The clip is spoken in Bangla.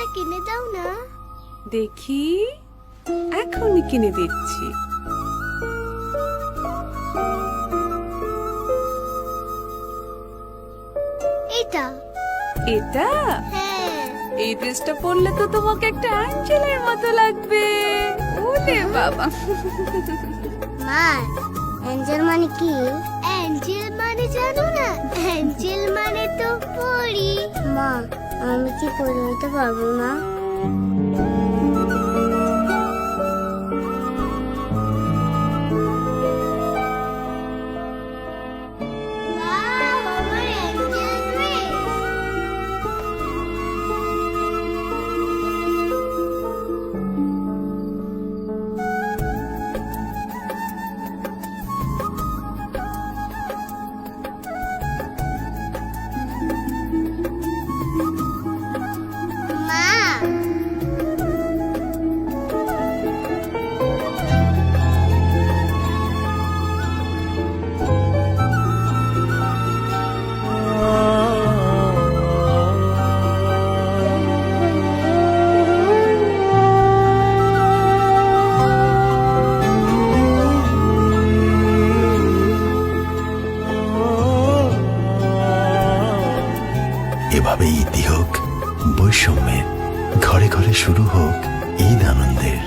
একটা কিনে দাও না। দেখি, এখনই কিনে দিচ্ছি। এটা এটা? হ্যাঁ। এই ড্রেসটা পরলে তো তোমাকে একটা অ্যাঞ্জেলের মতো লাগবে। ওরে বাবা। মা, অ্যাঞ্জেল মানে কি? অ্যাঞ্জেল মানে জানো না? অ্যাঞ্জেল মানে তো পরি। মা, আমি কি পরি হতে পারবো না? এভাবেই ইতি হোক বৈষম্যের, ঘরে ঘরে শুরু হোক ঈদ আনন্দের।